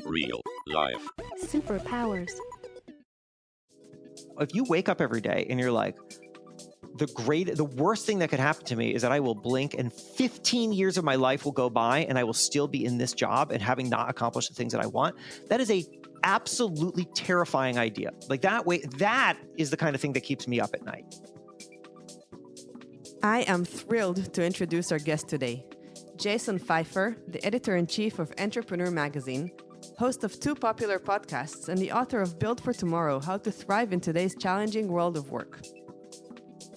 Real life. Superpowers. If you wake up every day and you're like, the worst thing that could happen to me is that I will blink and 15 years of my life will go by and I will still be in this job and having not accomplished the things that I want. That is a absolutely terrifying idea. Like that is the kind of thing that keeps me up at night. I am thrilled to introduce our guest today, Jason Feifer, the editor-in-chief of Entrepreneur Magazine, host of 2 popular podcasts, and the author of Build for Tomorrow, How to Thrive in Today's Challenging World of Work.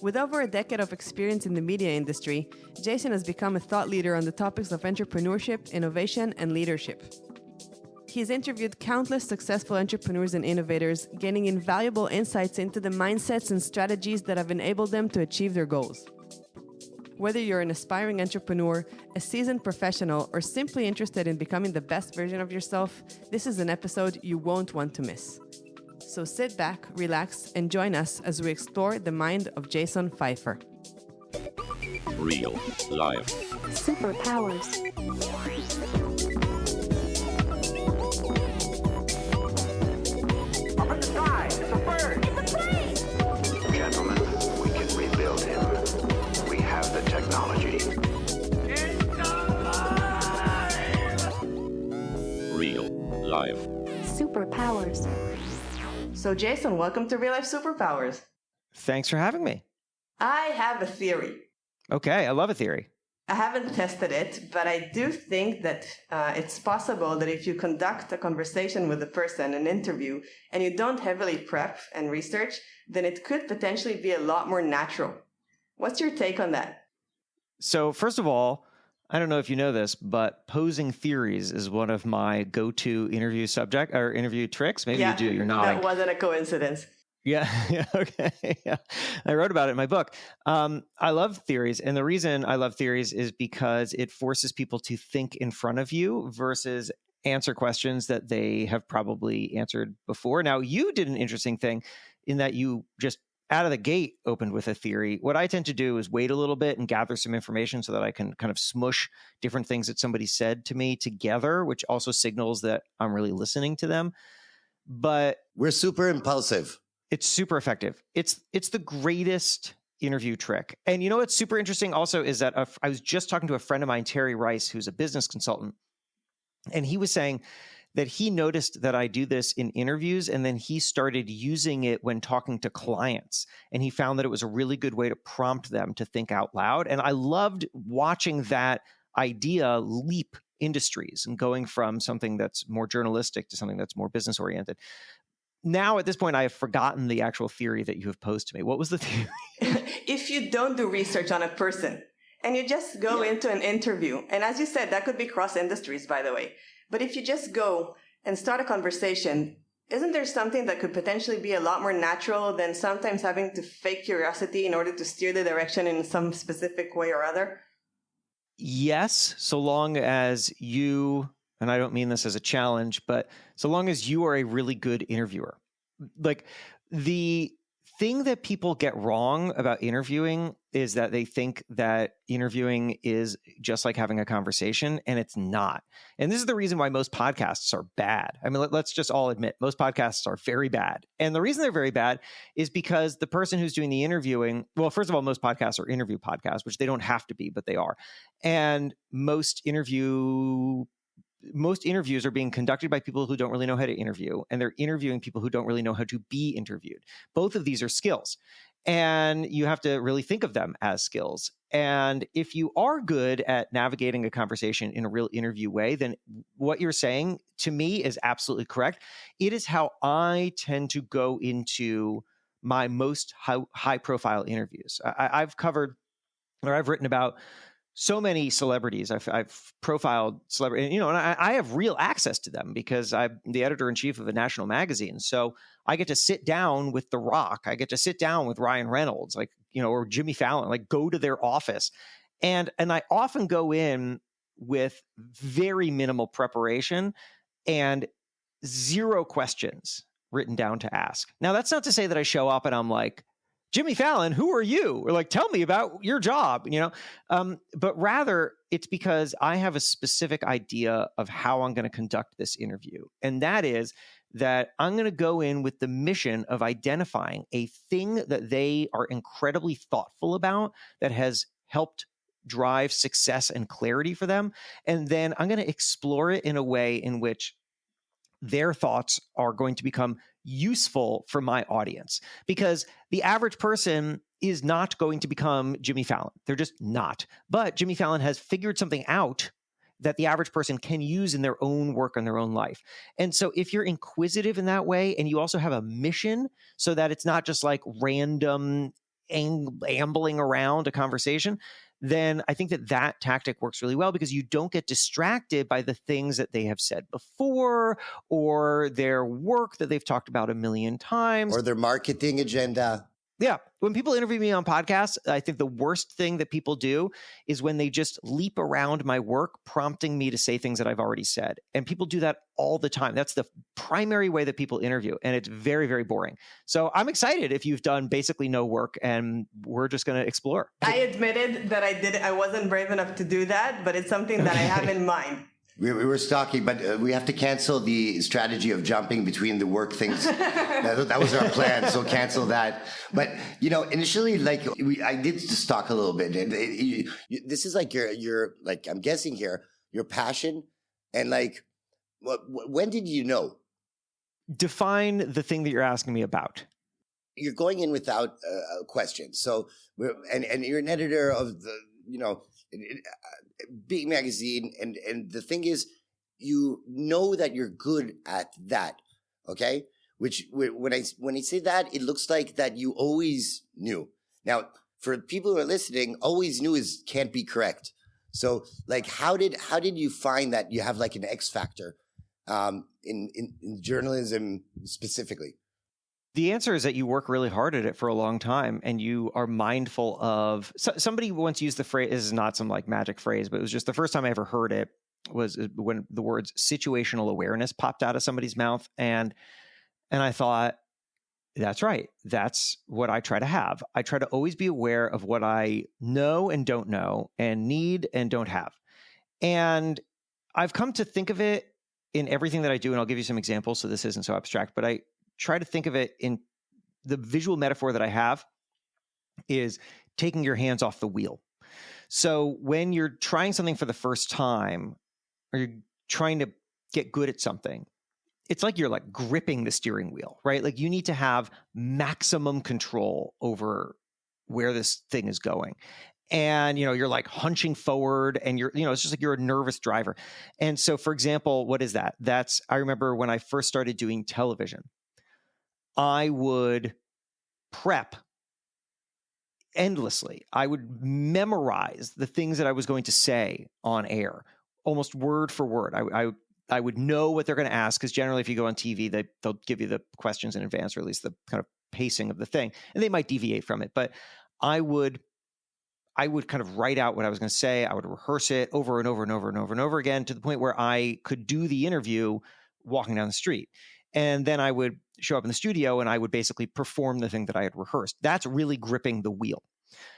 With over a decade of experience in the media industry, Jason has become a thought leader on the topics of entrepreneurship, innovation, and leadership. He's interviewed countless successful entrepreneurs and innovators, gaining invaluable insights into the mindsets and strategies that have enabled them to achieve their goals. Whether you're an aspiring entrepreneur, a seasoned professional, or simply interested in becoming the best version of yourself, this is an episode you won't want to miss. So sit back, relax, and join us as we explore the mind of Jason Feifer. Real life. Superpowers. Up in the sky, it's a bird. It's a plane. Gentlemen, we can rebuild him. We have the technology. It's alive! Real life. Superpowers. So Jason, welcome to Real Life Superpowers. Thanks for having me. I have a theory. Okay, I love a theory. I haven't tested it, but I do think that it's possible that if you conduct a conversation with a person, an interview, and you don't heavily prep and research, then it could potentially be a lot more natural. What's your take on that? So first of all, I don't know if you know this, but posing theories is one of my go-to interview subject or interview tricks. Maybe you do. You're nodding. That wasn't a coincidence. Yeah. Okay. Yeah. I wrote about it in my book. I love theories. And the reason I love theories is because it forces people to think in front of you versus answer questions that they have probably answered before. Now, you did an interesting thing in that you just out of the gate opened with a theory. What I tend to do is wait a little bit and gather some information so that I can kind of smush different things that somebody said to me together, which also signals that I'm really listening to them. But we're super impulsive. It's super effective. It's the greatest interview trick. And you know what's super interesting also is that I was just talking to a friend of mine, Terry Rice, who's a business consultant, and he was saying that he noticed that I do this in interviews, and then he started using it when talking to clients. And he found that it was a really good way to prompt them to think out loud. And I loved watching that idea leap industries and going from something that's more journalistic to something that's more business oriented. Now, at this point, I have forgotten the actual theory that you have posed to me. What was the theory? If you don't do research on a person and you just go into an interview, and as you said, that could be cross industries, by the way. But if you just go and start a conversation, isn't there something that could potentially be a lot more natural than sometimes having to fake curiosity in order to steer the direction in some specific way or other? Yes, so long as you, and I don't mean this as a challenge, but so long as you are a really good interviewer. Like the thing that people get wrong about interviewing is that they think that interviewing is just like having a conversation, and it's not. And this is the reason why most podcasts are bad. I mean, let's just all admit most podcasts are very bad. And the reason they're very bad is because the person who's doing the interviewing, well, first of all, most podcasts are interview podcasts, which they don't have to be, but they are. And most interviews are being conducted by people who don't really know how to interview, and they're interviewing people who don't really know how to be interviewed. Both of these are skills, and you have to really think of them as skills. And if you are good at navigating a conversation in a real interview way, then what you're saying to me is absolutely correct. It is how I tend to go into my most high-profile interviews. I've covered, or I've written about so many celebrities. I've profiled celebrities, and I have real access to them because I'm the editor-in-chief of a national magazine. So I get to sit down with The Rock. I get to sit down with Ryan Reynolds, or Jimmy Fallon, go to their office. And I often go in with very minimal preparation and 0 questions written down to ask. Now, that's not to say that I show up and I'm like, Jimmy Fallon, who are you? Or like, tell me about your job, but rather it's because I have a specific idea of how I'm going to conduct this interview. And that is that I'm going to go in with the mission of identifying a thing that they are incredibly thoughtful about that has helped drive success and clarity for them. And then I'm going to explore it in a way in which their thoughts are going to become useful for my audience, because the average person is not going to become Jimmy Fallon. They're just not. But Jimmy Fallon has figured something out that the average person can use in their own work and their own life. And so if you're inquisitive in that way, and you also have a mission so that it's not just like random ambling around a conversation, then I think that tactic works really well, because you don't get distracted by the things that they have said before or their work that they've talked about a million times. Or their marketing agenda. Yeah. When people interview me on podcasts, I think the worst thing that people do is when they just leap around my work, prompting me to say things that I've already said. And people do that all the time. That's the primary way that people interview. And it's very, very boring. So I'm excited if you've done basically no work, and we're just going to explore. I admitted that I wasn't brave enough to do that, but it's something that I have in mind. We were stalking, but we have to cancel the strategy of jumping between the work things. That was our plan, so cancel that. But, initially, I did just talk a little bit. And this is like your like, I'm guessing here, your passion. And like, when did you know? Define the thing that you're asking me about. You're going in without a question. So, and you're an editor of the, big magazine, and the thing is, you know that you're good at that, okay? Which when I say that, it looks like that you always knew. Now, for people who are listening, always knew can't be correct. So, like, how did you find that you have like an X factor in journalism specifically? The answer is that you work really hard at it for a long time, and you are mindful of. Somebody once used the phrase. This is not some like magic phrase, but it was just the first time I ever heard it was when the words situational awareness popped out of somebody's mouth, and I thought, that's right. That's what I try to have. I try to always be aware of what I know and don't know, and need and don't have. And I've come to think of it in everything that I do, and I'll give you some examples so this isn't so abstract, but I try to think of it in the visual metaphor that I have is taking your hands off the wheel. So when you're trying something for the first time, or you're trying to get good at something, it's like you're like gripping the steering wheel, right? Like you need to have maximum control over where this thing is going. And, you're like hunching forward, and it's just like you're a nervous driver. And so, for example, what is that? I remember when I first started doing television, I would prep endlessly. I would memorize the things that I was going to say on air, almost word for word. I would know what they're going to ask, because generally if you go on TV, they'll give you the questions in advance, or at least the kind of pacing of the thing, and they might deviate from it. But I would kind of write out what I was going to say. I would rehearse it over and over and over and over and over again, to the point where I could do the interview walking down the street. And then I would show up in the studio, and I would basically perform the thing that I had rehearsed. That's really gripping the wheel.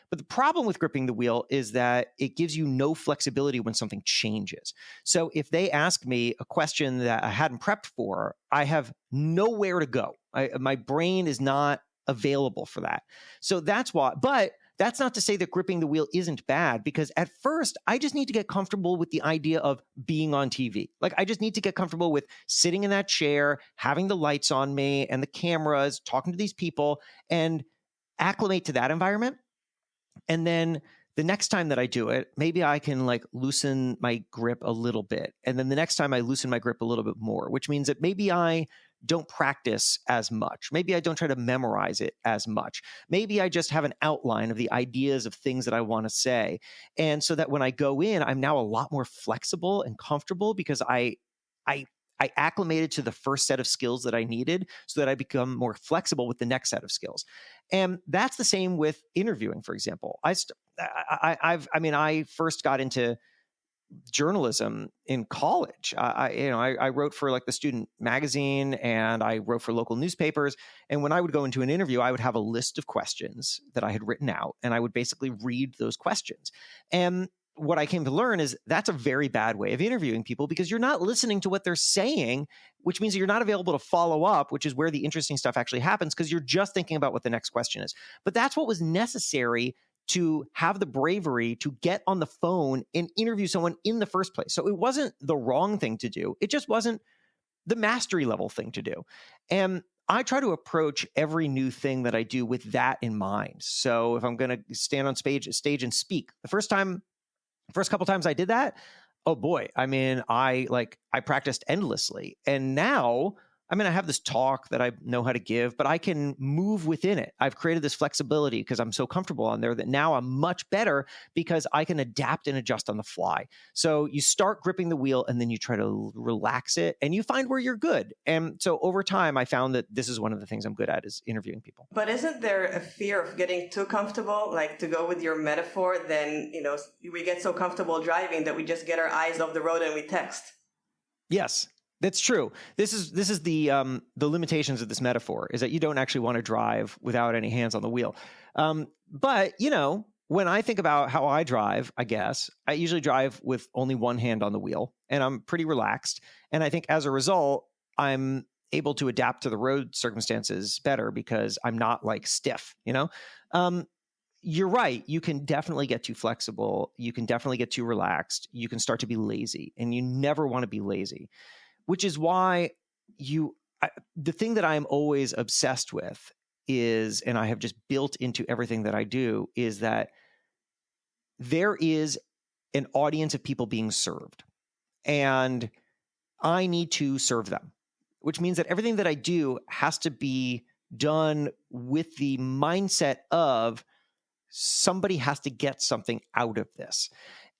But the problem with gripping the wheel is that it gives you no flexibility when something changes. So if they ask me a question that I hadn't prepped for, I have nowhere to go. My brain is not available for that. So that's why. But that's not to say that gripping the wheel isn't bad, because at first I just need to get comfortable with the idea of being on TV. Like I just need to get comfortable with sitting in that chair, having the lights on me and the cameras, talking to these people, and acclimate to that environment. And then the next time that I do it, maybe I can like loosen my grip a little bit. And then the next time I loosen my grip a little bit more, which means that maybe I don't practice as much. Maybe I don't try to memorize it as much. Maybe I just have an outline of the ideas of things that I want to say. And so that when I go in, I'm now a lot more flexible and comfortable, because I acclimated to the first set of skills that I needed, so that I become more flexible with the next set of skills. And that's the same with interviewing, for example. I first got into journalism in college. I wrote for like the student magazine, and I wrote for local newspapers. And when I would go into an interview, I would have a list of questions that I had written out, and I would basically read those questions. And what I came to learn is that's a very bad way of interviewing people, because you're not listening to what they're saying, which means that you're not available to follow up, which is where the interesting stuff actually happens, because you're just thinking about what the next question is. But that's what was necessary to have the bravery to get on the phone and interview someone in the first place. So it wasn't the wrong thing to do. It just wasn't the mastery level thing to do. And I try to approach every new thing that I do with that in mind. So if I'm going to stand on stage and speak, the first couple times I did that, oh boy, I mean, I practiced endlessly. And now, I mean, I have this talk that I know how to give, but I can move within it. I've created this flexibility because I'm so comfortable on there that now I'm much better because I can adapt and adjust on the fly. So you start gripping the wheel and then you try to relax it and you find where you're good. And so over time, I found that this is one of the things I'm good at, is interviewing people. But isn't there a fear of getting too comfortable? Like, to go with your metaphor, then, we get so comfortable driving that we just get our eyes off the road and we text. Yes. That's true. This is the limitations of this metaphor, is that you don't actually want to drive without any hands on the wheel. But when I think about how I drive, I guess I usually drive with only one hand on the wheel, and I'm pretty relaxed. And I think as a result, I'm able to adapt to the road circumstances better because I'm not like stiff. You're right. You can definitely get too flexible. You can definitely get too relaxed. You can start to be lazy, and you never want to be lazy. Which is why the thing that I'm always obsessed with is, and I have just built into everything that I do, is that there is an audience of people being served, and I need to serve them, which means that everything that I do has to be done with the mindset of somebody has to get something out of this.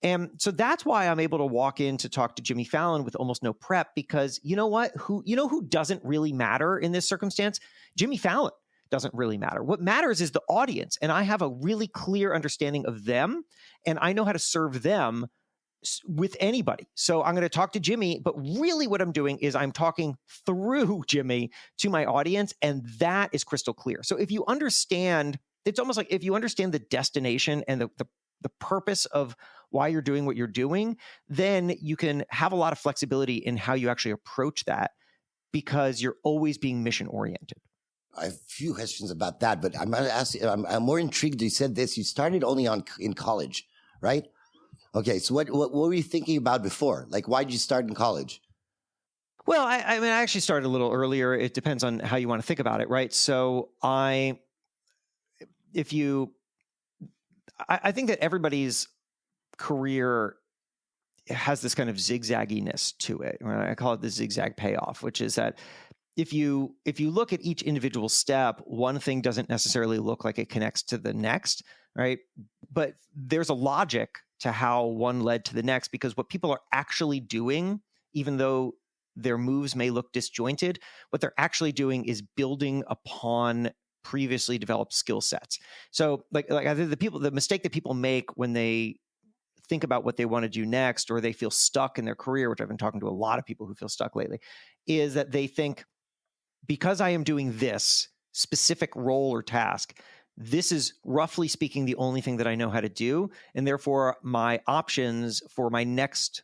And so that's why I'm able to walk in to talk to Jimmy Fallon with almost no prep, because you know what? Who doesn't really matter in this circumstance? Jimmy Fallon doesn't really matter. What matters is the audience. And I have a really clear understanding of them, and I know how to serve them with anybody. So I'm going to talk to Jimmy, but really what I'm doing is I'm talking through Jimmy to my audience, and that is crystal clear. So if you understand, it's almost like if you understand the destination and the purpose of why you're doing what you're doing, then you can have a lot of flexibility in how you actually approach that, because you're always being mission oriented. I have a few questions about that, but I'm going to ask you, I'm more intrigued. You said this, you started only in college, right? Okay. So what were you thinking about before? Like, why did you start in college? Well, I actually started a little earlier. It depends on how you want to think about it, right? So I think that everybody's career has this kind of zigzagginess to it. I call it the zigzag payoff, which is that if you look at each individual step, one thing doesn't necessarily look like it connects to the next, right? But there's a logic to how one led to the next, because what people are actually doing, even though their moves may look disjointed, what they're actually doing is building upon previously developed skill sets. So like I think the mistake that people make when they think about what they want to do next, or they feel stuck in their career, which I've been talking to a lot of people who feel stuck lately, is that they think, because I am doing this specific role or task, this is roughly speaking the only thing that I know how to do. And therefore my options for my next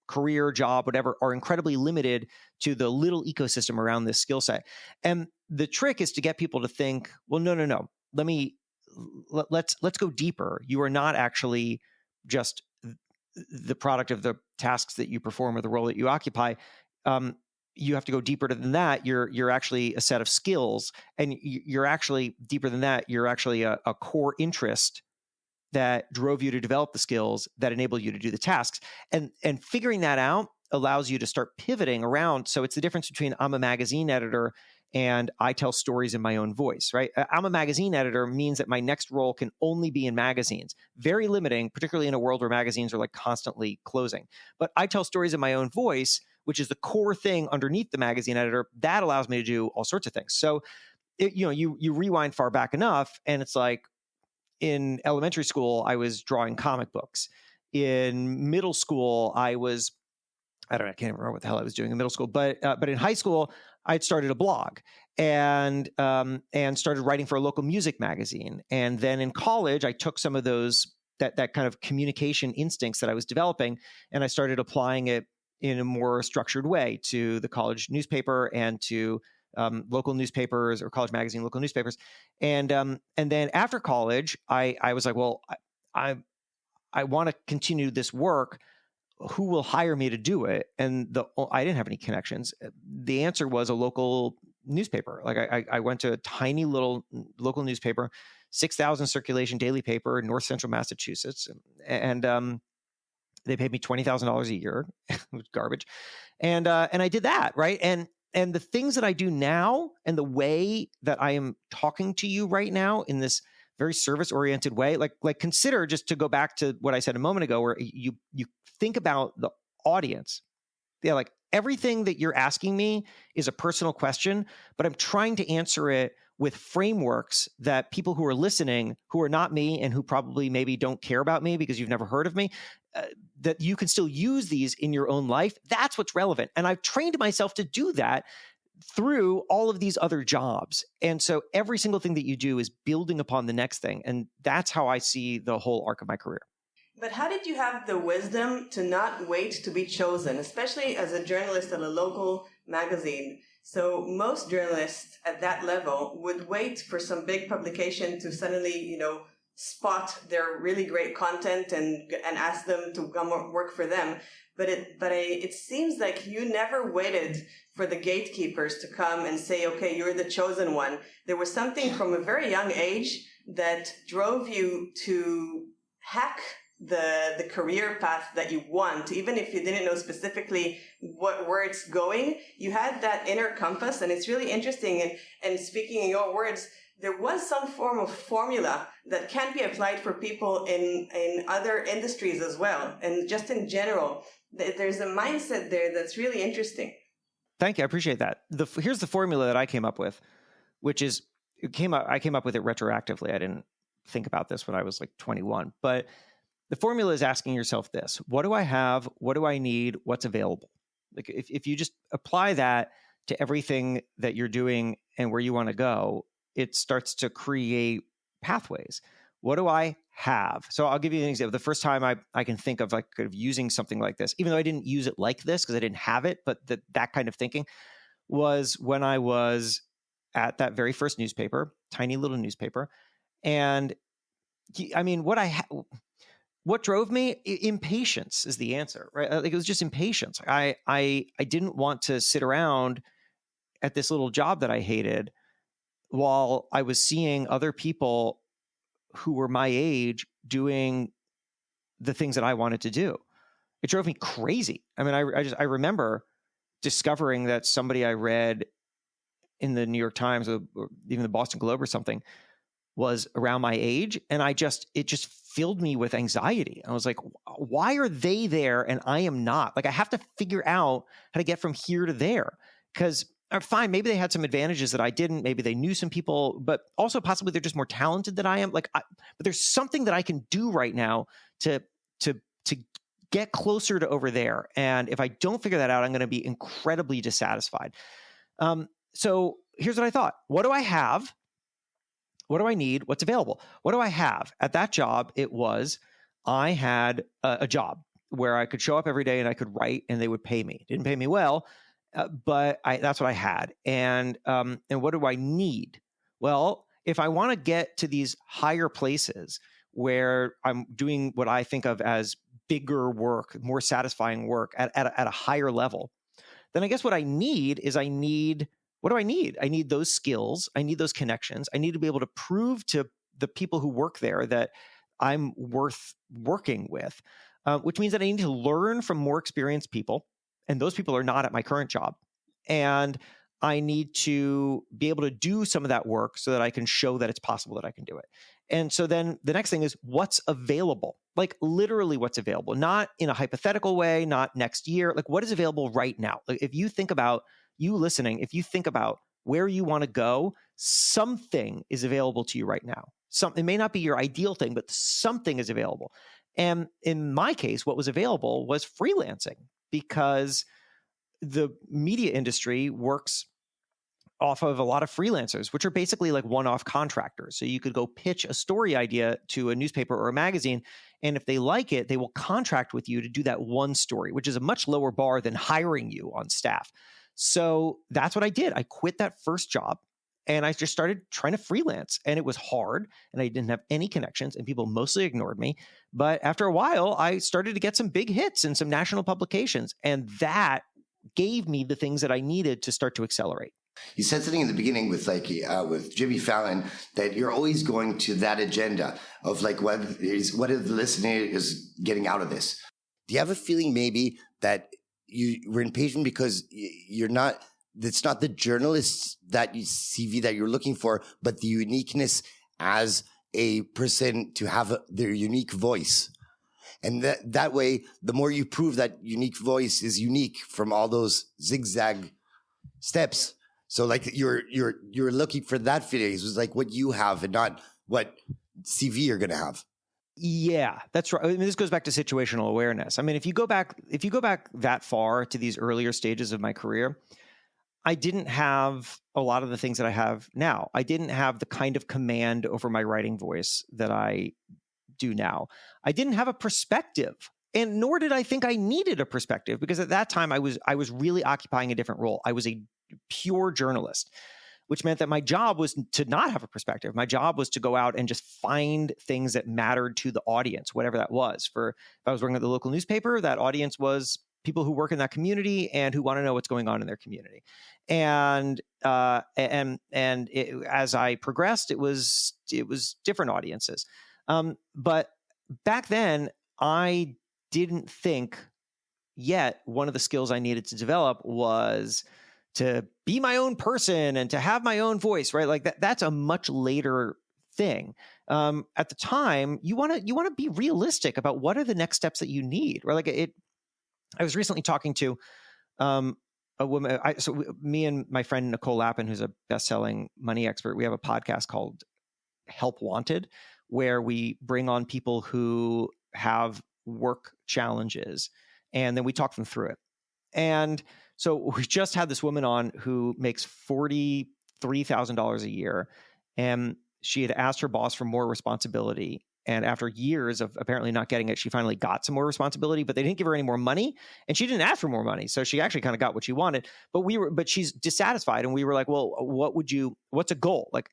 career, job, whatever, are incredibly limited to the little ecosystem around this skill set. And the trick is to get people to think, well, no. Let's go deeper. You are not actually just the product of the tasks that you perform or the role that you occupy. You have to go deeper than that. You're actually a set of skills, and you're actually deeper than that. You're actually a core interest that drove you to develop the skills that enable you to do the tasks. And figuring that out allows you to start pivoting around. So it's the difference between I'm a magazine editor and I tell stories in my own voice, right? I'm a magazine editor means that my next role can only be in magazines. Very limiting, particularly in a world where magazines are like constantly closing. But I tell stories in my own voice, which is the core thing underneath the magazine editor. That allows me to do all sorts of things. So, you rewind far back enough, and it's like in elementary school, I was drawing comic books. in middle school, I can't remember what the hell I was doing in middle school, but in high school, I'd started a blog and started writing for a local music magazine. And then in college, I took some of that kind of communication instincts that I was developing, and I started applying it in a more structured way to the college newspaper and to local newspapers or college magazine, local newspapers. And then after college, I was like, well, I want to continue this work. Who will hire me to do it? And I didn't have any connections. The answer was a local newspaper. Like I went to a tiny little local newspaper, 6,000 circulation daily paper in North Central Massachusetts. And they paid me $20,000 a year. It was garbage. And I did that. Right. And the things that I do now and the way that I am talking to you right now in this very service-oriented way, like consider, just to go back to what I said a moment ago, where you think about the audience. Yeah, like everything that you're asking me is a personal question, but I'm trying to answer it with frameworks that people who are listening, who are not me and who probably maybe don't care about me because you've never heard of me, that you can still use these in your own life. That's what's relevant. And I've trained myself to do that through all of these other jobs. And so every single thing that you do is building upon the next thing. And that's how I see the whole arc of my career. But how did you have the wisdom to not wait to be chosen, especially as a journalist at a local magazine? So most journalists at that level would wait for some big publication to suddenly, spot their really great content and ask them to come work for them. But it seems like you never waited for the gatekeepers to come and say, okay, you're the chosen one. There was something from a very young age that drove you to hack the career path that you want, even if you didn't know specifically where it's going. You had that inner compass, and it's really interesting. And speaking in your words, there was some form of formula that can be applied for people in other industries as well, and just in general. There's a mindset there that's really interesting. Thank you. I appreciate that. Here's the formula that I came up with, which is I came up with it retroactively. I didn't think about this when I was like 21, but the formula is asking yourself this: what do I have? What do I need? What's available? Like if you just apply that to everything that you're doing and where you want to go, it starts to create pathways. What do I have? So I'll give you an example. The first time I can think of using something like this, even though I didn't use it like this because I didn't have it, but that kind of thinking was when I was at that very first newspaper, tiny little newspaper. And I mean, what drove me? Impatience is the answer, right? Like it was just impatience. I didn't want to sit around at this little job that I hated while I was seeing other people who were my age doing the things that I wanted to do. It drove me crazy. I mean, I remember discovering that somebody I read in the New York Times or even the Boston Globe or something was around my age. And it just filled me with anxiety. I was like, why are they there and I am not? Like I have to figure out how to get from here to there, because fine, maybe they had some advantages that I didn't. Maybe they knew some people, but also possibly they're just more talented than I am. But there's something that I can do right now to get closer to over there. And if I don't figure that out, I'm going to be incredibly dissatisfied. So here's what I thought: what do I have? What do I need? What's available? What do I have? At that job, I had a job where I could show up every day and I could write and they would pay me. Didn't pay me well. But that's what I had. And what do I need? Well, if I want to get to these higher places where I'm doing what I think of as bigger work, more satisfying work at a higher level, then I guess what I need is what do I need? I need those skills. I need those connections. I need to be able to prove to the people who work there that I'm worth working with, which means that I need to learn from more experienced people. And those people are not at my current job. And I need to be able to do some of that work so that I can show that it's possible that I can do it. And so then the next thing is what's available, like literally what's available, not in a hypothetical way, not next year, like what is available right now. Like if you think about you listening, if you think about where you want to go, something is available to you right now. It may not be your ideal thing, but something is available. And in my case, what was available was freelancing, because the media industry works off of a lot of freelancers, which are basically like one-off contractors. So you could go pitch a story idea to a newspaper or a magazine, and if they like it, they will contract with you to do that one story, which is a much lower bar than hiring you on staff. So that's what I did. I quit that first job and I just started trying to freelance, and it was hard and I didn't have any connections and people mostly ignored me. But after a while, I started to get some big hits in some national publications, and that gave me the things that I needed to start to accelerate. You said something in the beginning with with Jimmy Fallon, that you're always going to that agenda of like, what is the listener is getting out of this? Do you have a feeling maybe that you were impatient because it's not the journalist that you CV that you're looking for, but the uniqueness as a person to have their unique voice? And that way, the more you prove that unique voice is unique from all those zigzag steps. So like you're looking for that phase, was like what you have and not what CV you're going to have. Yeah, that's right. I mean, this goes back to situational awareness. I mean, if you go back that far to these earlier stages of my career, I didn't have a lot of the things that I have now. I didn't have the kind of command over my writing voice that I do now. I didn't have a perspective, and nor did I think I needed a perspective, because at that time I was really occupying a different role. I was a pure journalist, which meant that my job was to not have a perspective. My job was to go out and just find things that mattered to the audience, whatever that was. If I was working at the local newspaper, that audience was people who work in that community and who want to know what's going on in their community. And as I progressed, it was different audiences. But back then, I didn't think yet one of the skills I needed to develop was to be my own person and to have my own voice, right? Like that's a much later thing. At the time, you want to be realistic about what are the next steps that you need, right? I was recently talking to a woman. Me and my friend Nicole Lappin, who's a best-selling money expert, we have a podcast called Help Wanted, where we bring on people who have work challenges, and then we talk them through it. And so we just had this woman on who makes $43,000 a year, and she had asked her boss for more responsibility. And after years of apparently not getting it, she finally got some more responsibility, but they didn't give her any more money, and she didn't ask for more money. So she actually kind of got what she wanted, but she's dissatisfied. And we were like, well, what's a goal? Like,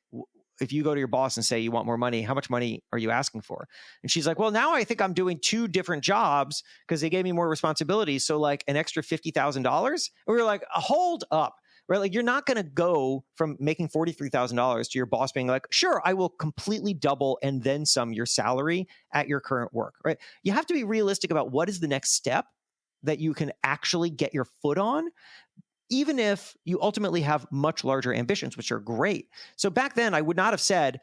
if you go to your boss and say you want more money, how much money are you asking for? And she's like, well, now I think I'm doing 2 different jobs because they gave me more responsibilities. So like an extra $50,000. And we were like, hold up, right? Like, you're not going to go from making $43,000 to your boss being like, sure, I will completely double and then some your salary at your current work, right? You have to be realistic about what is the next step that you can actually get your foot on, even if you ultimately have much larger ambitions, which are great. So back then, I would not have said,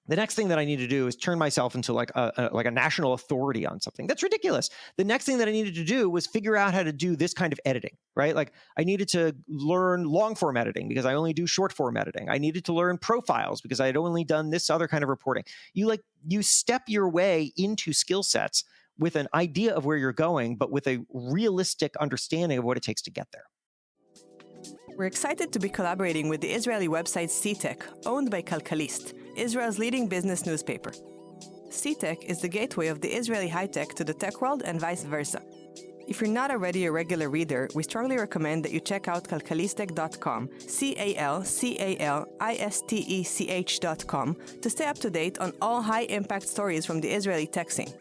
the next thing that I need to do is turn myself into like a national authority on something. That's ridiculous. The next thing that I needed to do was figure out how to do this kind of editing, right? Like, I needed to learn long form editing because I only do short form editing. I needed to learn profiles because I had only done this other kind of reporting. You step your way into skill sets with an idea of where you're going, but with a realistic understanding of what it takes to get there. We're excited to be collaborating with the Israeli website CTech, owned by Kalkalist, Israel's leading business newspaper. CTech is the gateway of the Israeli high-tech to the tech world and vice versa. If you're not already a regular reader, we strongly recommend that you check out kalkalistech.com, CALCALISTECH.com, to stay up to date on all high-impact stories from the Israeli tech scene.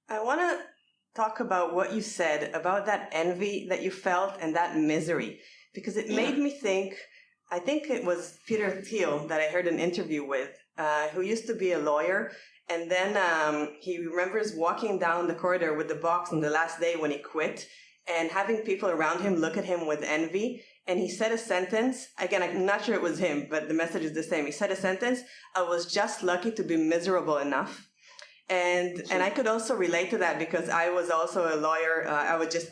I want to talk about what you said about that envy that you felt and that misery, because it made me think, I think it was Peter Thiel that I heard an interview with, who used to be a lawyer, and then he remembers walking down the corridor with the box on the last day when he quit, and having people around him look at him with envy, and he said a sentence, again, I'm not sure it was him, but the message is the same. He said a sentence, I was just lucky to be miserable enough. And I could also relate to that because I was also a lawyer. I just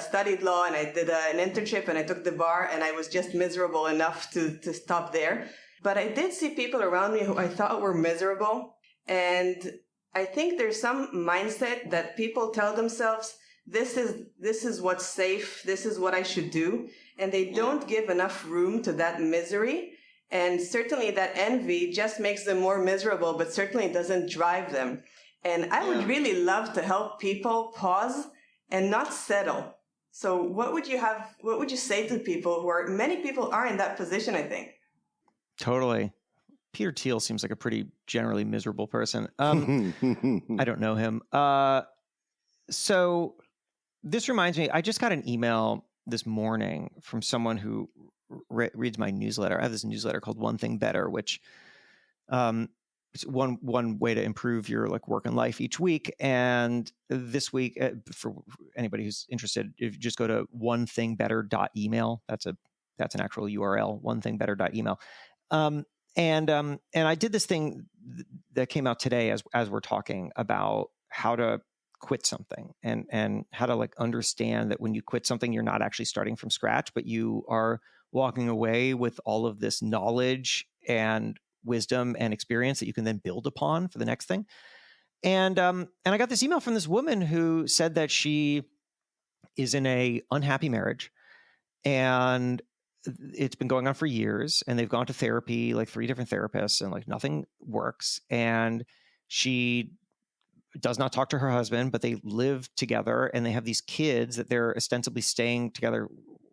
studied law, and I did an internship, and I took the bar, and I was just miserable enough to stop there. But I did see people around me who I thought were miserable, and I think there's some mindset that people tell themselves, this is what's safe, this is what I should do, and they don't give enough room to that misery. And certainly that envy just makes them more miserable, but certainly doesn't drive them. And I would really love to help people pause and not settle. So what would you say to people many people are in that position, I think? Totally. Peter Thiel seems like a pretty generally miserable person. I don't know him. So this reminds me, I just got an email this morning from someone who reads my newsletter. I have this newsletter called One Thing Better, which it's one way to improve your work and life each week. And this week, for anybody who's interested, if you just go to onethingbetter.email, that's an actual URL, onethingbetter.email. And I did this thing that came out today as we're talking about how to quit something and how to understand that when you quit something, you're not actually starting from scratch, but you are walking away with all of this knowledge and wisdom and experience that you can then build upon for the next thing. And I got this email from this woman who said that she is in a unhappy marriage, and it's been going on for years, and they've gone to therapy, 3 different therapists, and nothing works. And she does not talk to her husband, but they live together, and they have these kids that they're ostensibly staying together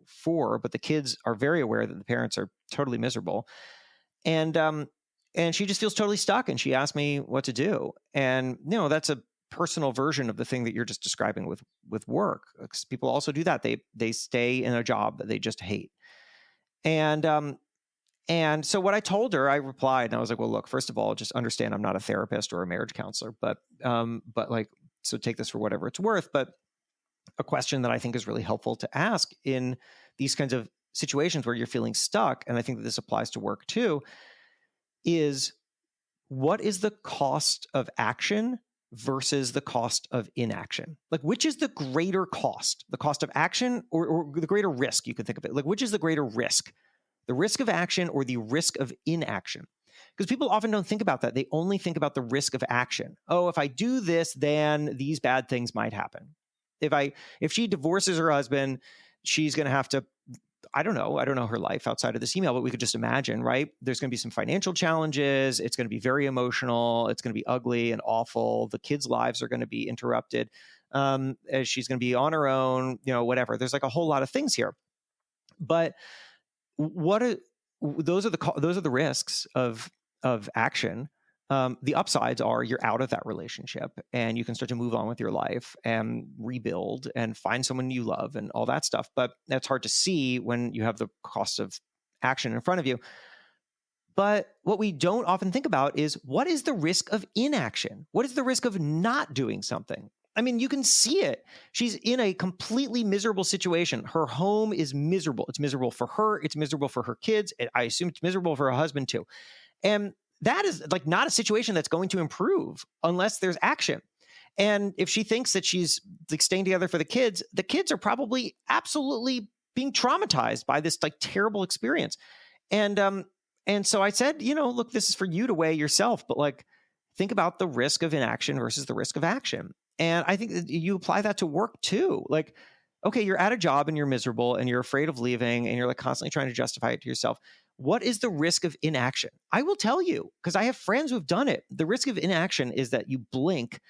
for, but the kids are very aware that the parents are totally miserable. And she just feels totally stuck. And she asked me what to do. And that's a personal version of the thing that you're just describing with work. 'Cause people also do that. They stay in a job that they just hate. And so what I told her, I replied, and I was like, well, look, first of all, just understand I'm not a therapist or a marriage counselor, but so take this for whatever it's worth. But a question that I think is really helpful to ask in these kinds of situations where you're feeling stuck, and I think that this applies to work too, is what is the cost of action versus the cost of inaction? Which is the greater cost? The cost of action or the greater risk? You can think of it. Which is the greater risk? The risk of action or the risk of inaction? Because people often don't think about that. They only think about the risk of action. Oh, if I do this, then these bad things might happen. If she divorces her husband, she's going to have to, I don't know her life outside of this email, but we could just imagine, right? There's going to be some financial challenges. It's going to be very emotional. It's going to be ugly and awful. The kids' lives are going to be interrupted. As she's going to be on her own, whatever. There's a whole lot of things here. But those are the risks of action. The upsides are you're out of that relationship and you can start to move on with your life and rebuild and find someone you love and all that stuff. But that's hard to see when you have the cost of action in front of you. But what we don't often think about is what is the risk of inaction? What is the risk of not doing something? I mean, you can see it. She's in a completely miserable situation. Her home is miserable. It's miserable for her. It's miserable for her kids. I assume it's miserable for her husband too. And that is not a situation that's going to improve unless there's action. And if she thinks that she's staying together for the kids are probably absolutely being traumatized by this terrible experience. And so I said, look, this is for you to weigh yourself, but think about the risk of inaction versus the risk of action. And I think that you apply that to work too. Okay, you're at a job and you're miserable and you're afraid of leaving and you're constantly trying to justify it to yourself. What is the risk of inaction? I will tell you, because I have friends who've done it. The risk of inaction is that you blink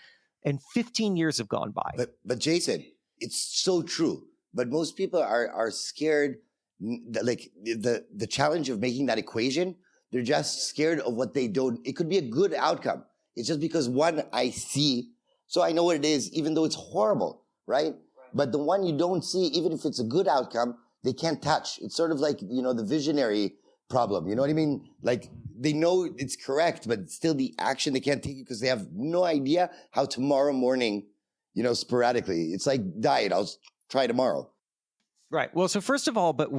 and 15 years have gone by. But Jason, it's so true. But most people are scared, the challenge of making that equation, they're just scared of what they don't. It could be a good outcome. It's just because one I see, so I know what it is, even though it's horrible, right? But the one you don't see, even if it's a good outcome, they can't touch. It's sort of the visionary problem. You know what I mean? They know it's correct, but still the action they can't take it because they have no idea how tomorrow morning, sporadically. It's like diet. I'll try tomorrow. Right. Well, so first of all, but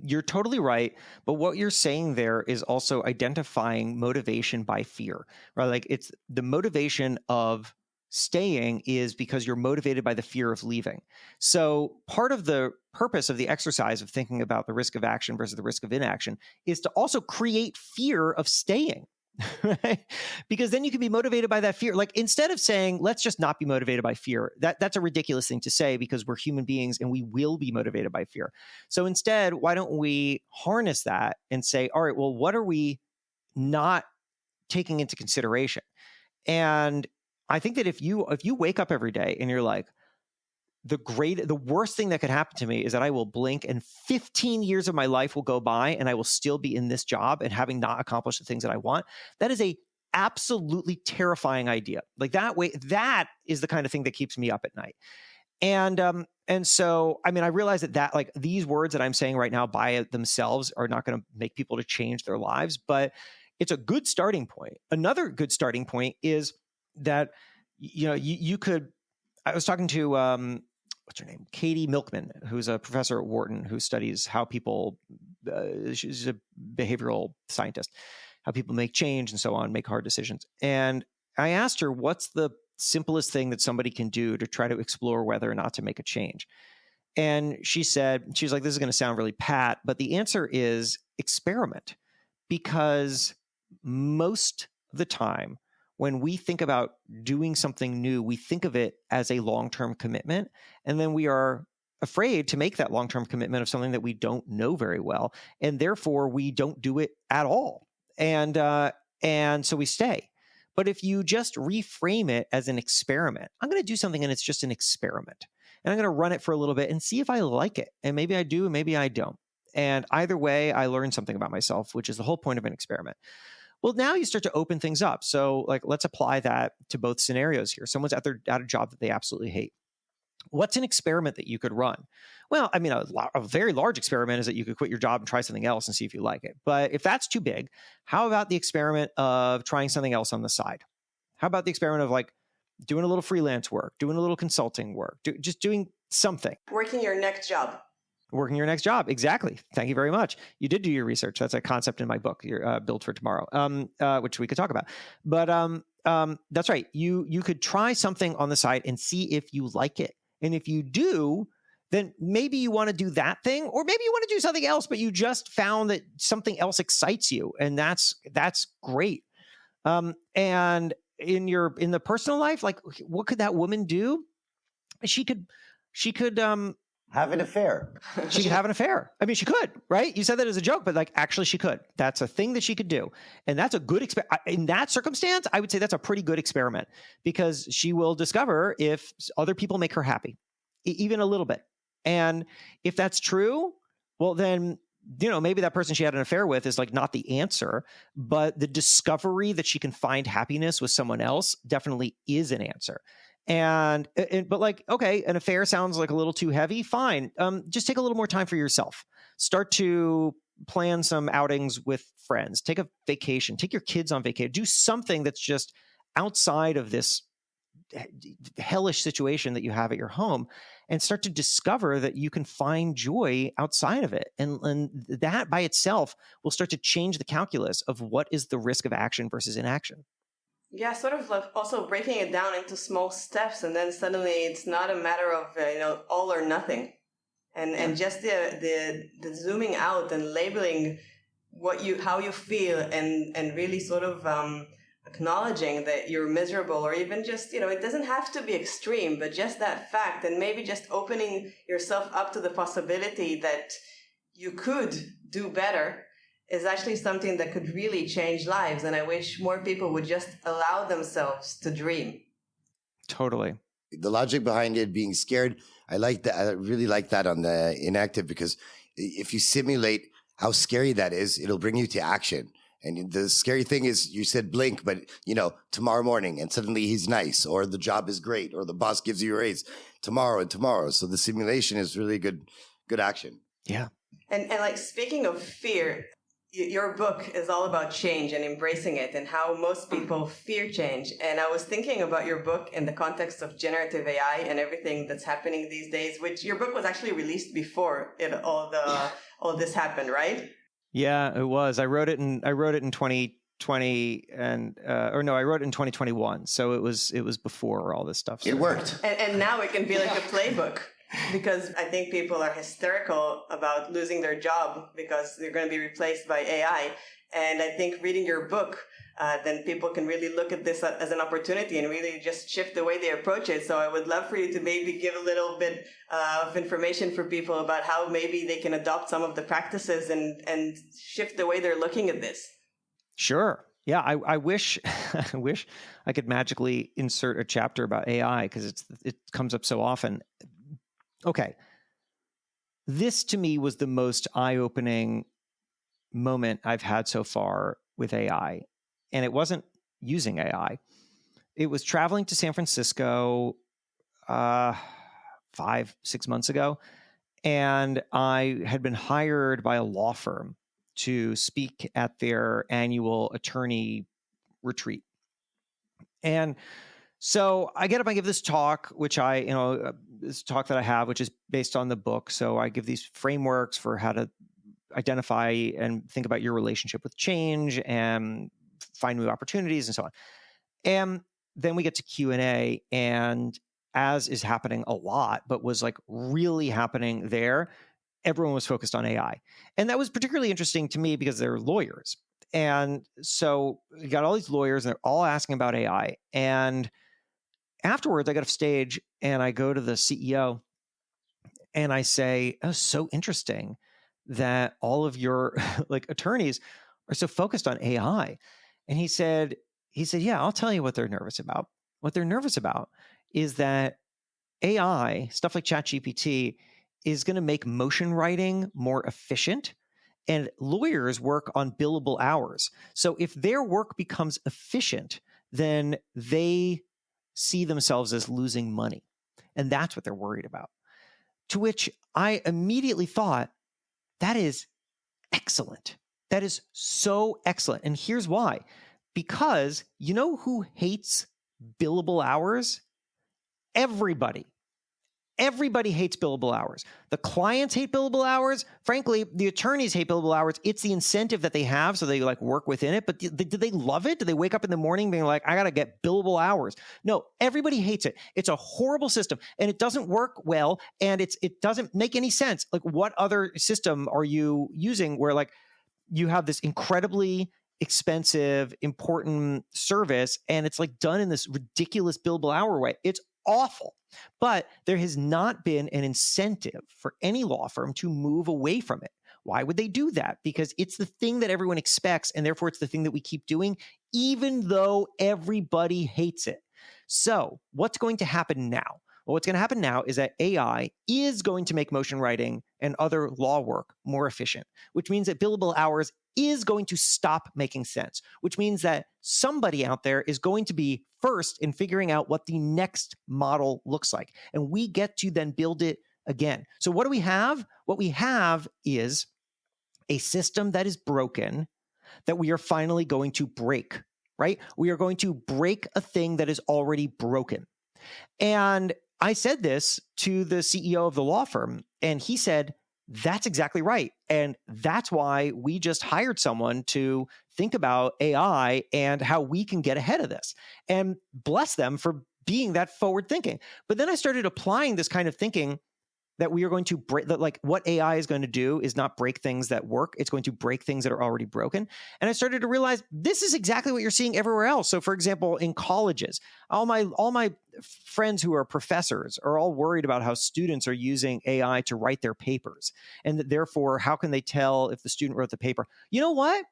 you're totally right. But what you're saying there is also identifying motivation by fear, right? It's the motivation of staying is because you're motivated by the fear of leaving. So part of the purpose of the exercise of thinking about the risk of action versus the risk of inaction is to also create fear of staying. Right? Because then you can be motivated by that fear. Like instead of saying, let's just not be motivated by fear, that's a ridiculous thing to say because we're human beings and we will be motivated by fear. So instead, why don't we harness that and say, all right, well, what are we not taking into consideration? And I think that if you wake up every day and you're like, the worst thing that could happen to me is that I will blink and 15 years of my life will go by and I will still be in this job and having not accomplished the things that I want. That is a absolutely terrifying idea. Like that is the kind of thing that keeps me up at night. And so, I mean, I realize that like these words that I'm saying right now by themselves are not going to make people to change their lives, but it's a good starting point. Another good starting point is that, you could, I was talking to, what's her name? Katie Milkman, who's a professor at Wharton who studies how people, she's a behavioral scientist, how people make change and so on, make hard decisions. And I asked her, what's the simplest thing that somebody can do to try to explore whether or not to make a change? And she was like, this is going to sound really pat, but the answer is experiment. Because most of the time, when we think about doing something new, we think of it as a long-term commitment, and then we are afraid to make that long-term commitment of something that we don't know very well, and therefore we don't do it at all. And so we stay. But if you just reframe it as an experiment, I'm going to do something and it's just an experiment, and I'm going to run it for a little bit and see if I like it, and maybe I do, and maybe I don't. And either way, I learned something about myself, which is the whole point of an experiment. Well, now you start to open things up. So like, let's apply that to both scenarios here. Someone's at a job that they absolutely hate. What's an experiment that you could run? Well, I mean, a very large experiment is that you could quit your job and try something else and see if you like it. But if that's too big, how about the experiment of trying something else on the side? How about the experiment of like doing a little freelance work, doing a little consulting work, just doing something? Working your next job. Working your next job. Exactly. Thank you very much. You did do your research. That's a concept in my book, your Build for Tomorrow, which we could talk about. But that's right. You could try something on the side and see if you like it. And if you do, then maybe you want to do that thing, or maybe you want to do something else, but you just found that something else excites you. And that's great. And in the personal life, like what could that woman do? She could Have an affair. She could have an affair. I mean, she could, right? You said that as a joke, but like actually she could. That's a thing that she could do. And that's a good in that circumstance, I would say that's a pretty good experiment, because she will discover if other people make her happy, even a little bit. And if that's true, well then, maybe that person she had an affair with is like not the answer, but the discovery that she can find happiness with someone else definitely is an answer. But like, okay, an affair sounds like a little too heavy. Fine. Just take a little more time for yourself. Start to plan some outings with friends. Take a vacation. Take your kids on vacation. Do something that's just outside of this hellish situation that you have at your home, and start to discover that you can find joy outside of it. And that by itself will start to change the calculus of what is the risk of action versus inaction. Yeah, sort of like also breaking it down into small steps, and then suddenly it's not a matter of all or nothing, and just the zooming out and labeling how you feel, and really sort of acknowledging that you're miserable, or even just it doesn't have to be extreme, but just that fact, and maybe just opening yourself up to the possibility that you could do better is actually something that could really change lives. And I wish more people would just allow themselves to dream. Totally. The logic behind it being scared, I like that. I really like that on the inactive, because if you simulate how scary that is, it'll bring you to action. And the scary thing is, you said blink, but tomorrow morning, and suddenly he's nice, or the job is great, or the boss gives you a raise tomorrow and tomorrow. So the simulation is really good action. Yeah. And like, speaking of fear, your book is all about change and embracing it, and how most people fear change. And I was thinking about your book in the context of generative AI and everything that's happening these days, which your book was actually released before all this happened, right? Yeah, it was. I wrote it in 2020 I wrote it in 2021. So it was before all this stuff. It worked. And now it can be like a playbook. Because I think people are hysterical about losing their job because they're going to be replaced by AI. And I think reading your book then people can really look at this as an opportunity and really just shift the way they approach it. So I would love for you to maybe give a little bit of information for people about how maybe they can adopt some of the practices and shift the way they're looking at this. Sure. Yeah, I wish I wish I could magically insert a chapter about AI because it comes up so often. Okay. This to me was the most eye-opening moment I've had so far with AI. And it wasn't using AI. It was traveling to San Francisco 5-6 months ago. And I had been hired by a law firm to speak at their annual attorney retreat. And so I get up, I give this talk, which this talk that I have, which is based on the book. So I give these frameworks for how to identify and think about your relationship with change and find new opportunities and so on. And then we get to Q&A, and as is happening a lot, but was like really happening there, everyone was focused on AI. And that was particularly interesting to me because they're lawyers. And so you got all these lawyers and they're all asking about AI. And afterwards I got off stage and I go to the CEO and I say, "Oh, so interesting that all of your like attorneys are so focused on AI." And he said, "Yeah, I'll tell you what they're nervous about. What they're nervous about is that AI, stuff like ChatGPT, is going to make motion writing more efficient, and lawyers work on billable hours. So if their work becomes efficient, then they see themselves as losing money. And that's what they're worried about." To which I immediately thought, that is excellent. That is so excellent. And here's why. Because you know who hates billable hours? Everybody. Everybody hates billable hours. The clients hate billable hours. Frankly, the attorneys hate billable hours. It's the incentive that they have, so they like work within it. But do they love it? Do they wake up in the morning being like, "I got to get billable hours"? No, everybody hates it. It's a horrible system, and it doesn't work well, and it doesn't make any sense. Like, what other system are you using where like you have this incredibly expensive, important service, and it's like done in this ridiculous billable hour way? It's awful. But there has not been an incentive for any law firm to move away from it. Why would they do that? Because it's the thing that everyone expects, and therefore it's the thing that we keep doing, even though everybody hates it. So what's going to happen now? Well, what's going to happen now is that AI is going to make motion writing and other law work more efficient, which means that billable hours is going to stop making sense, which means that somebody out there is going to be first in figuring out what the next model looks like. And we get to then build it again. So what do we have? What we have is a system that is broken that we are finally going to break, right? We are going to break a thing that is already broken. And I said this to the CEO of the law firm, and he said, "That's exactly right. And that's why we just hired someone to think about AI and how we can get ahead of this." And bless them for being that forward thinking. But then I started applying this kind of thinking that we are going to break, that like what AI is going to do is not break things that work. It's going to break things that are already broken. And I started to realize this is exactly what you're seeing everywhere else. So for example, in colleges, all my friends who are professors are all worried about how students are using AI to write their papers. And that therefore, how can they tell if the student wrote the paper? You know what?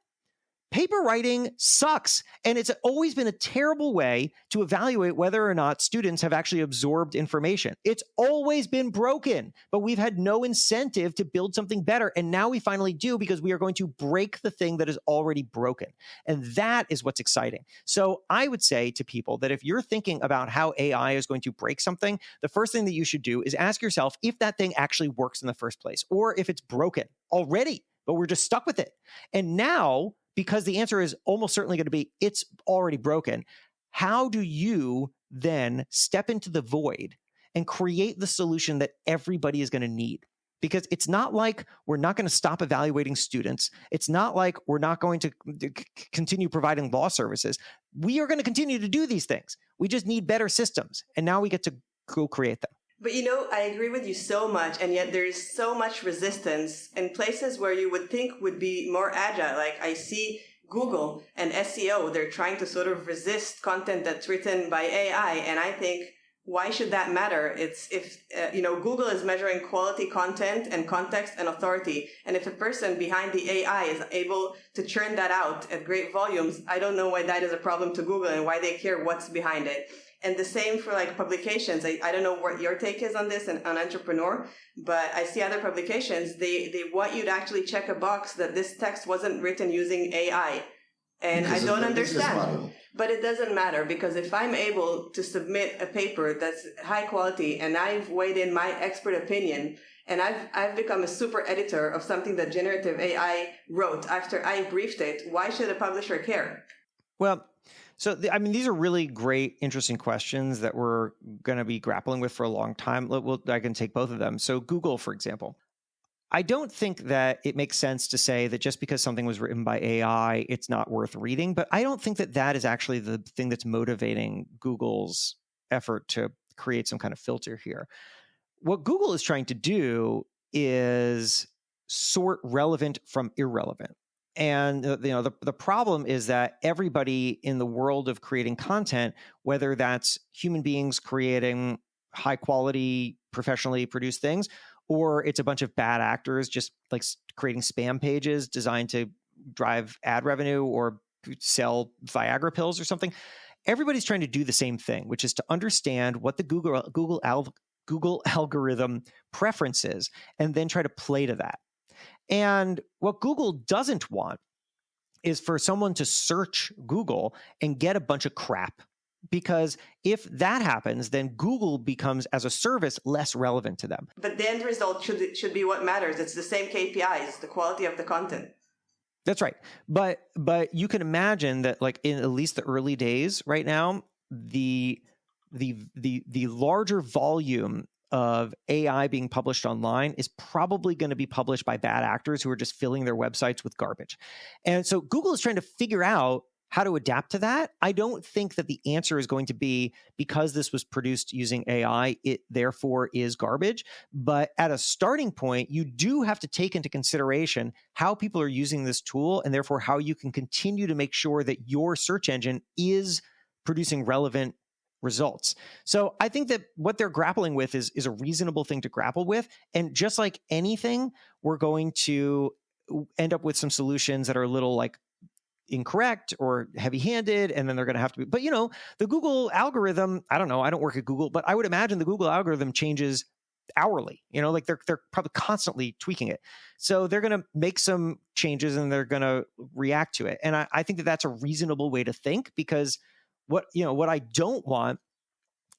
Paper writing sucks. And it's always been a terrible way to evaluate whether or not students have actually absorbed information. It's always been broken, but we've had no incentive to build something better. And now we finally do, because we are going to break the thing that is already broken. And that is what's exciting. So I would say to people that if you're thinking about how AI is going to break something, the first thing that you should do is ask yourself if that thing actually works in the first place, or if it's broken already, but we're just stuck with it. And now, because the answer is almost certainly going to be it's already broken, how do you then step into the void and create the solution that everybody is going to need? Because it's not like we're not going to stop evaluating students. It's not like we're not going to continue providing law services. We are going to continue to do these things. We just need better systems. And now we get to go create them. But I agree with you so much, and yet there is so much resistance in places where you would think would be more agile. Like I see Google and SEO, they're trying to sort of resist content that's written by AI. And I think, why should that matter? It's if, Google is measuring quality content and context and authority. And if a person behind the AI is able to churn that out at great volumes, I don't know why that is a problem to Google and why they care what's behind it. And the same for like publications. I don't know what your take is on this and on Entrepreneur, but I see other publications, they want you to actually check a box that this text wasn't written using AI. And I don't understand. But it doesn't matter, because if I'm able to submit a paper that's high quality and I've weighed in my expert opinion and I've become a super editor of something that generative AI wrote after I briefed it, why should a publisher care? Well, so, these are really great, interesting questions that we're going to be grappling with for a long time. I can take both of them. So Google, for example, I don't think that it makes sense to say that just because something was written by AI, it's not worth reading. But I don't think that that is actually the thing that's motivating Google's effort to create some kind of filter here. What Google is trying to do is sort relevant from irrelevant. And the problem is that everybody in the world of creating content, whether that's human beings creating high quality, professionally produced things, or it's a bunch of bad actors just like creating spam pages designed to drive ad revenue or sell Viagra pills or something, everybody's trying to do the same thing, which is to understand what the Google algorithm preference is and then try to play to that. And what Google doesn't want is for someone to search Google and get a bunch of crap. Because if that happens, then Google becomes, as a service, less relevant to them. But the end result should be what matters. It's the same KPIs, the quality of the content. That's right. But you can imagine that, like in at least the early days right now, the larger volume of AI being published online is probably going to be published by bad actors who are just filling their websites with garbage. And so Google is trying to figure out how to adapt to that. I don't think that the answer is going to be because this was produced using AI, it therefore is garbage. But at a starting point, you do have to take into consideration how people are using this tool and therefore how you can continue to make sure that your search engine is producing relevant results. So I think that what they're grappling with is a reasonable thing to grapple with. And just like anything, we're going to end up with some solutions that are a little like incorrect or heavy-handed, and then they're going to have to be. But the Google algorithm, I don't know, I don't work at Google, but I would imagine the Google algorithm changes hourly. Like they're probably constantly tweaking it. So they're going to make some changes and they're going to react to it. And I think that that's a reasonable way to think, because what I don't want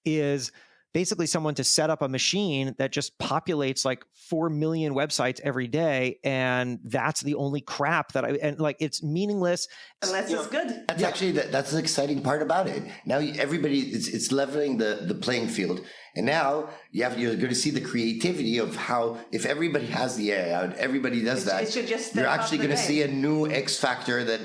is basically someone to set up a machine that just populates like 4 million websites every day, and that's the only crap that it's meaningless unless it's good. That's actually that's the exciting part about it. Now everybody it's leveling the playing field, and now you're going to see the creativity of how, if everybody has the AI and everybody does that, you're actually going to see a new X factor that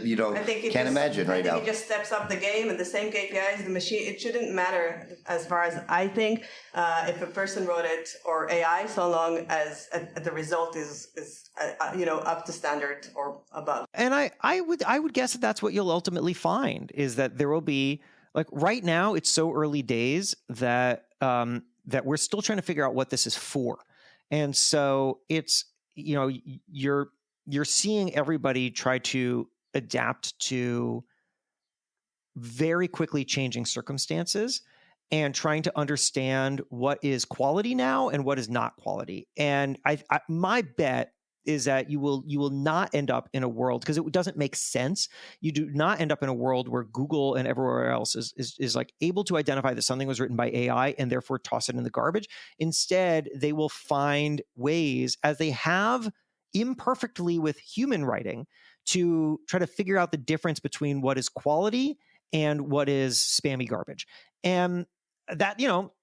can't imagine right now. It just steps up the game, and the same KPIs, the machine. It shouldn't matter as far as I think if a person wrote it or AI, so long as the result is up to standard or above. And I would guess that that's what you'll ultimately find, is that there will be, like, right now it's so early days that that we're still trying to figure out what this is for. And so it's, you're seeing everybody try to adapt to very quickly changing circumstances and trying to understand what is quality now and what is not quality. And my bet is that you will not end up in a world, because it doesn't make sense. You do not end up in a world where Google and everywhere else is like able to identify that something was written by AI and therefore toss it in the garbage. Instead, they will find ways, as they have imperfectly with human writing, to try to figure out the difference between what is quality and what is spammy garbage. And that,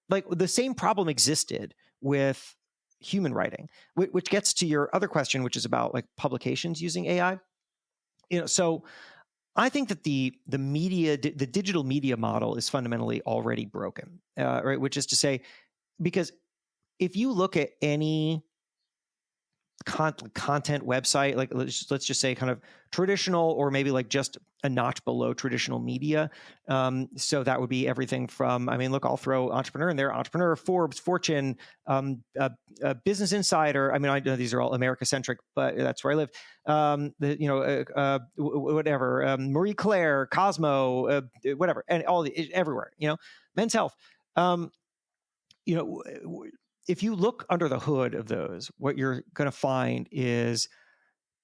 like the same problem existed with human writing, which gets to your other question, which is about like publications using AI. So I think that the digital media model is fundamentally already broken, right? Which is to say, because if you look at any content website, like let's just say kind of traditional, or maybe like just a notch below traditional media. So that would be everything from, I mean, look, I'll throw Entrepreneur in there, Entrepreneur, Forbes, Fortune, Business Insider. I mean, I know these are all America centric, but that's where I live. Whatever, Marie Claire, Cosmo, whatever, and everywhere, Men's Health. If you look under the hood of those, what you're going to find is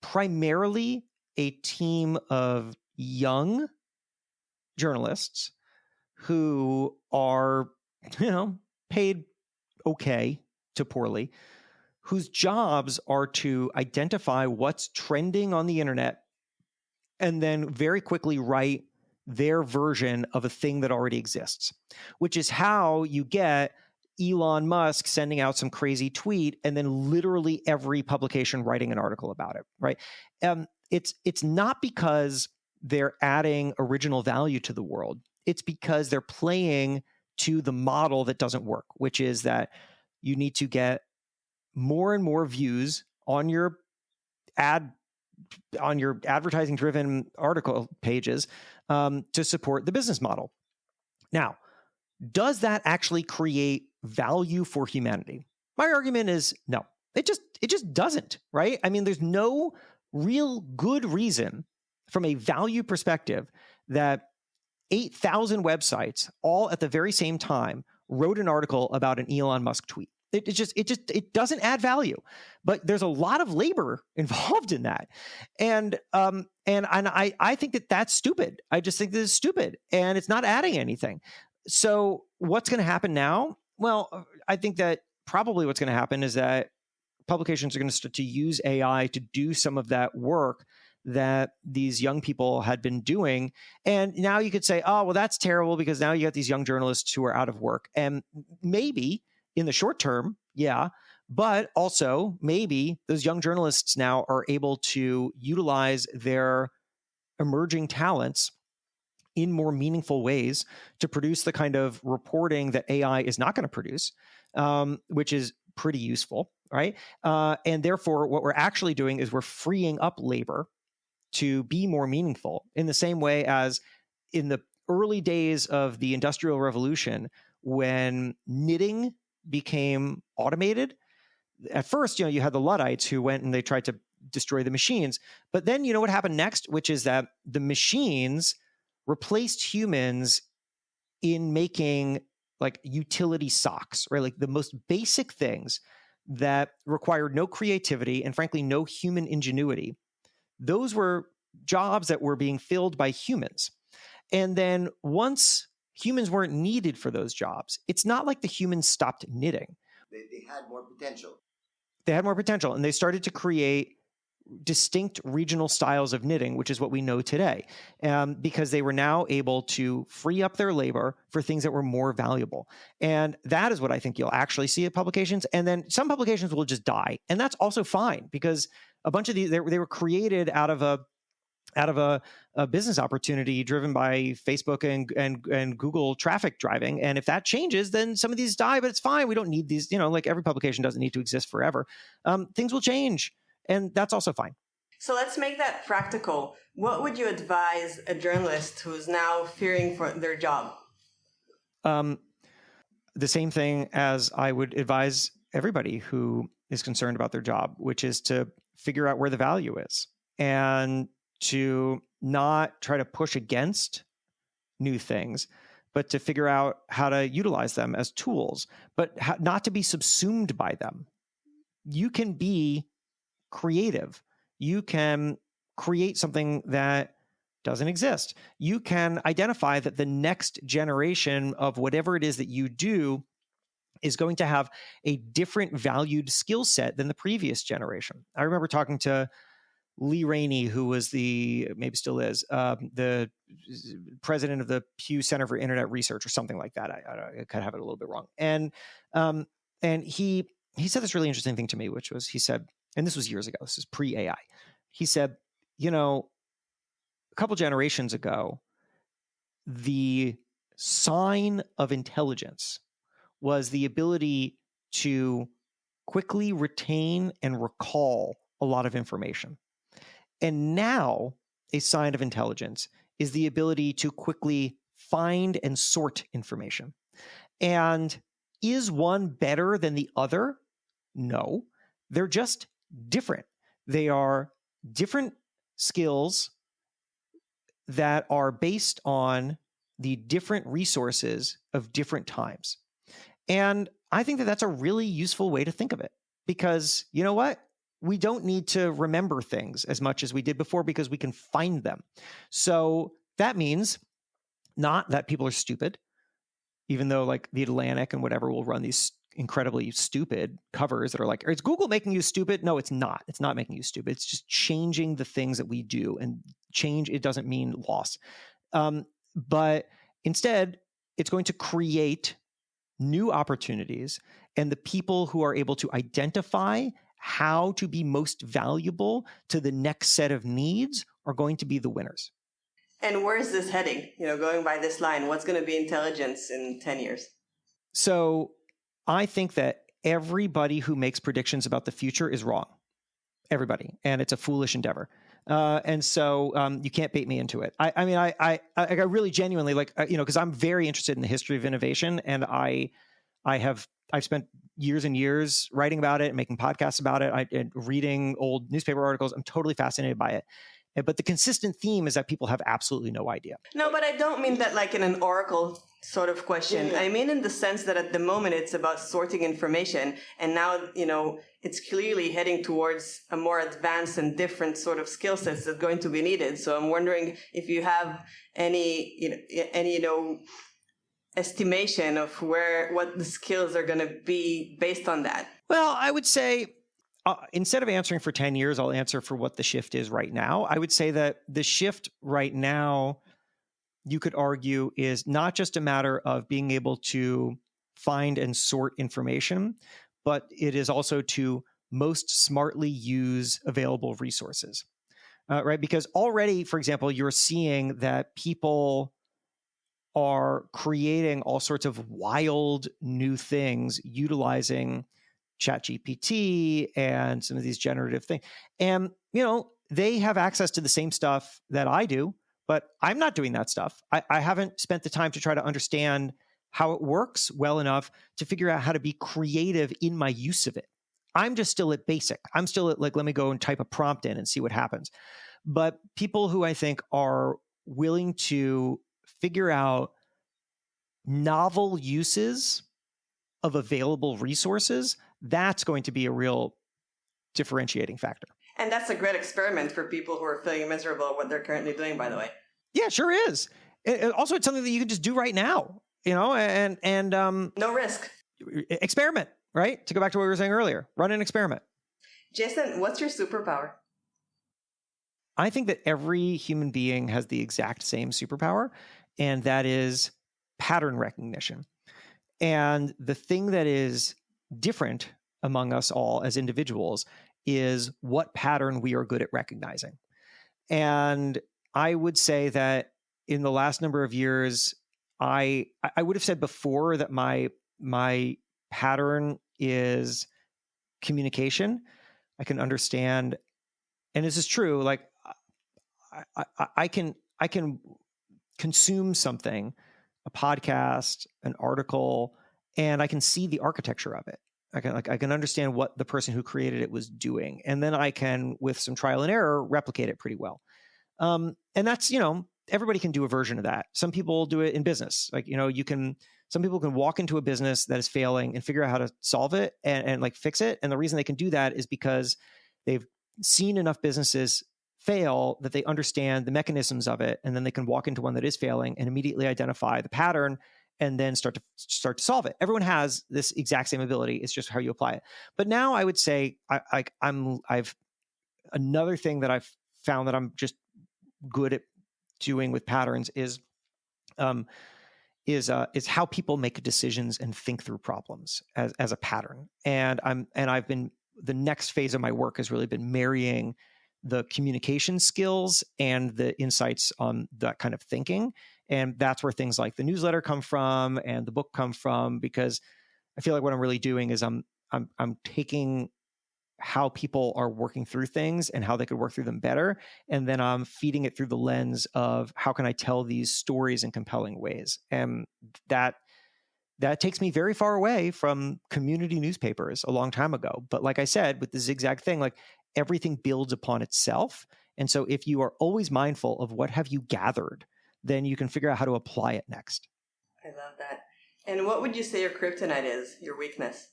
primarily a team of young journalists who are, paid okay to poorly, whose jobs are to identify what's trending on the internet and then very quickly write their version of a thing that already exists, which is how you get Elon Musk sending out some crazy tweet and then literally every publication writing an article about it, right? It's not because they're adding original value to the world. It's because they're playing to the model that doesn't work, which is that you need to get more and more views on your advertising driven article pages to support the business model. Now, does that actually create value for humanity? My argument is no. It just doesn't, right? I mean, there's no real good reason from a value perspective that 8,000 websites all at the very same time wrote an article about an Elon Musk tweet. It doesn't add value, but there's a lot of labor involved in that. And I think that that's stupid. I just think that it's stupid and it's not adding anything. So what's going to happen now? Well, I think that probably what's going to happen is that publications are going to start to use AI to do some of that work that these young people had been doing. And now you could say, oh, well, that's terrible because now you got these young journalists who are out of work. And maybe in the short term, yeah, but also maybe those young journalists now are able to utilize their emerging talents in more meaningful ways to produce the kind of reporting that AI is not going to produce, which is pretty useful, right? And therefore, what we're actually doing is we're freeing up labor to be more meaningful in the same way as in the early days of the Industrial Revolution, when knitting became automated. At first, you had the Luddites who went and they tried to destroy the machines. But then you know what happened next, which is that the machines replaced humans in making like utility socks, right? Like the most basic things that required no creativity and frankly, no human ingenuity. Those were jobs that were being filled by humans. And then once humans weren't needed for those jobs, it's not like the humans stopped knitting. They had more potential. They had more potential and they started to create distinct regional styles of knitting, which is what we know today, because they were now able to free up their labor for things that were more valuable. And that is what I think you'll actually see at publications. And then some publications will just die. And that's also fine because a bunch of these, they were created out of a business opportunity driven by Facebook and Google traffic driving. And if that changes, then some of these die, but it's fine. We don't need these, like every publication doesn't need to exist forever. Things will change. And that's also fine. So let's make that practical. What would you advise a journalist who's now fearing for their job? The same thing as I would advise everybody who is concerned about their job, which is to figure out where the value is and to not try to push against new things, but to figure out how to utilize them as tools, but not to be subsumed by them. You can be creative. You can create something that doesn't exist. You can identify that the next generation of whatever it is that you do is going to have a different valued skill set than the previous generation. I remember talking to Lee Rainey, who was maybe still is, the president of the Pew Center for Internet Research or something like that. I kind of have it a little bit wrong. And he said this really interesting thing to me, which was, he said, and this was years ago, this is pre-AI. He said, a couple generations ago, the sign of intelligence was the ability to quickly retain and recall a lot of information. And now a sign of intelligence is the ability to quickly find and sort information. And is one better than the other? No, they're just different. They are different skills that are based on the different resources of different times. And I think that that's a really useful way to think of it, because you know what? We don't need to remember things as much as we did before because we can find them. So that means not that people are stupid, even though like the Atlantic and whatever will run these incredibly stupid covers that are like, is Google making you stupid? No, it's not. It's not making you stupid. It's just changing the things that we do, and change, it doesn't mean loss. But instead, it's going to create new opportunities, and the people who are able to identify how to be most valuable to the next set of needs are going to be the winners. And where is this heading? Going by this line, what's going to be intelligence in 10 years? So I think that everybody who makes predictions about the future is wrong. Everybody. And it's a foolish endeavor. And so you can't bait me into it. I mean, I really genuinely because I'm very interested in the history of innovation, and I've spent years and years writing about it and making podcasts about it, and reading old newspaper articles. I'm totally fascinated by it. But the consistent theme is that people have absolutely no idea. No, but I don't mean that like in an oracle sort of question. Yeah. I mean in the sense that at the moment it's about sorting information, and now, it's clearly heading towards a more advanced and different sort of skill sets that's going to be needed. So I'm wondering if you have any estimation of what the skills are going to be based on that. Well, I would say, instead of answering for 10 years, I'll answer for what the shift is right now. I would say that the shift right now, you could argue, is not just a matter of being able to find and sort information, but it is also to most smartly use available resources, right? Because already, for example, you're seeing that people are creating all sorts of wild new things utilizing ChatGPT and some of these generative things. And, they have access to the same stuff that I do, but I'm not doing that stuff. I haven't spent the time to try to understand how it works well enough to figure out how to be creative in my use of it. I'm just still at basic. I'm still at let me go and type a prompt in and see what happens. But people who I think are willing to figure out novel uses of available resources, that's going to be a real differentiating factor. And that's a great experiment for people who are feeling miserable at what they're currently doing, by the way. Yeah, sure is. Also, it's something that you can just do right now, and no risk. Experiment, right? To go back to what we were saying earlier, run an experiment. Jason, what's your superpower? I think that every human being has the exact same superpower, and that is pattern recognition. And the thing that is different among us all as individuals is what pattern we are good at recognizing. And I would say that in the last number of years, I would have said before that my pattern is communication. I can understand, and this is true, like I can consume something, a podcast, an article, and I can see the architecture of it. I can understand what the person who created it was doing, and then I can, with some trial and error, replicate it pretty well. And that's, everybody can do a version of that. Some people do it in business. Some people can walk into a business that is failing and figure out how to solve it and fix it. And the reason they can do that is because they've seen enough businesses fail that they understand the mechanisms of it. And then they can walk into one that is failing and immediately identify the pattern and then start to solve it. Everyone has this exact same ability. It's just how you apply it. But now I would say I've another thing that I've found that I'm just good at doing with patterns is how people make decisions and think through problems as a pattern. And I've been, the next phase of my work has really been marrying the communication skills and the insights on that kind of thinking. And that's where things like the newsletter come from and the book come from, because I feel like what I'm really doing is I'm I'm taking how people are working through things and how they could work through them better. And then I'm feeding it through the lens of how can I tell these stories in compelling ways. And that takes me very far away from community newspapers a long time ago. But like I said, with the ZigZag thing, like everything builds upon itself. And so if you are always mindful of what have you gathered, then you can figure out how to apply it next. I love that. And what would you say your kryptonite is, your weakness?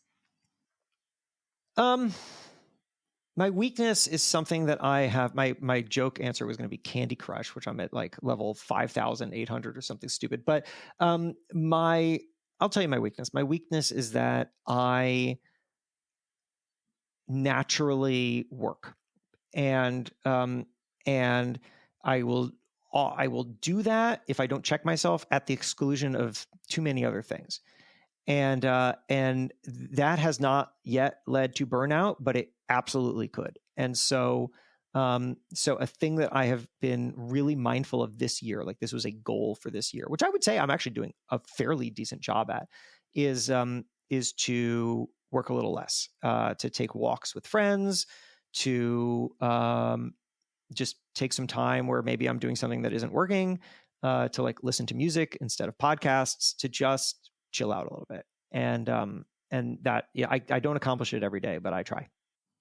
My weakness is something that I have. My joke answer was going to be Candy Crush, which I'm at like level 5,800 or something stupid. But I'll tell you my weakness. My weakness is that I naturally work, and I will do that if I don't check myself at the exclusion of too many other things. And that has not yet led to burnout, but it absolutely could. And so a thing that I have been really mindful of this year, like this was a goal for this year, which I would say I'm actually doing a fairly decent job at, is to work a little less, to take walks with friends, to just take some time where maybe I'm doing something that isn't working, to like listen to music instead of podcasts, to just chill out a little bit. And that, yeah, I don't accomplish it every day, but I try.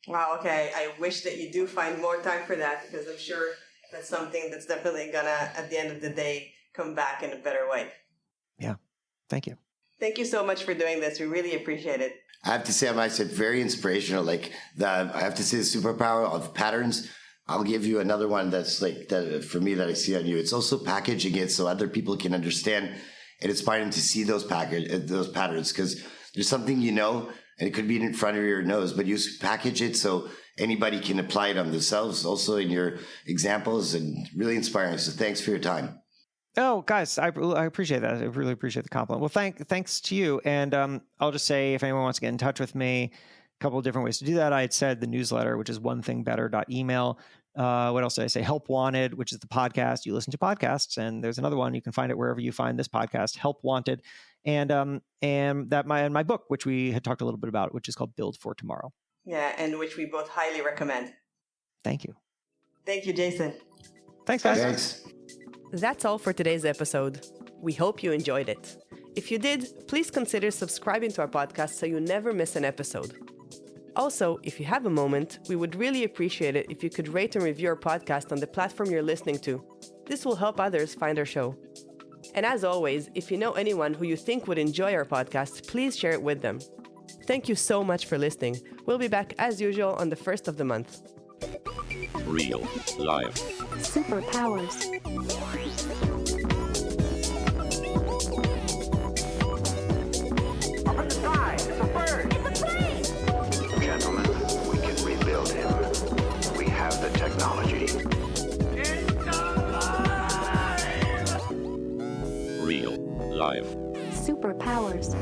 Wow. Okay. I wish that you do find more time for that, because I'm sure that's something that's definitely gonna, at the end of the day, come back in a better way. Yeah. Thank you. Thank you so much for doing this. We really appreciate it. I have to say, I said very inspirational. Like I have to say, the superpower of patterns. I'll give you another one that's like that for me that I see on you. It's also packaging it so other people can understand and inspire them to see those patterns, because there's something and it could be in front of your nose, but you package it so anybody can apply it on themselves. Also in your examples, and really inspiring. So thanks for your time. Oh, guys, I appreciate that. I really appreciate the compliment. Well, thanks to you. And I'll just say, if anyone wants to get in touch with me, a couple of different ways to do that. I had said the newsletter, which is onethingbetter.email. What else did I say? Help Wanted, which is the podcast. You listen to podcasts, and there's another one. You can find it wherever you find this podcast, Help Wanted. And that my book, which we had talked a little bit about, which is called Build for Tomorrow. Yeah, and which we both highly recommend. Thank you. Thank you, Jason. Thanks, guys. Thanks. That's all for today's episode. We hope you enjoyed it. If you did, please consider subscribing to our podcast so you never miss an episode. Also, if you have a moment, we would really appreciate it if you could rate and review our podcast on the platform you're listening to. This will help others find our show. And as always, if you know anyone who you think would enjoy our podcast, please share it with them. Thank you so much for listening. We'll be back as usual on the 1st of the month. Real life. Superpowers. Up in the sky, it's a bird. It's a plane. Gentlemen, we can rebuild him. We have the technology. It's alive. Real life. Superpowers.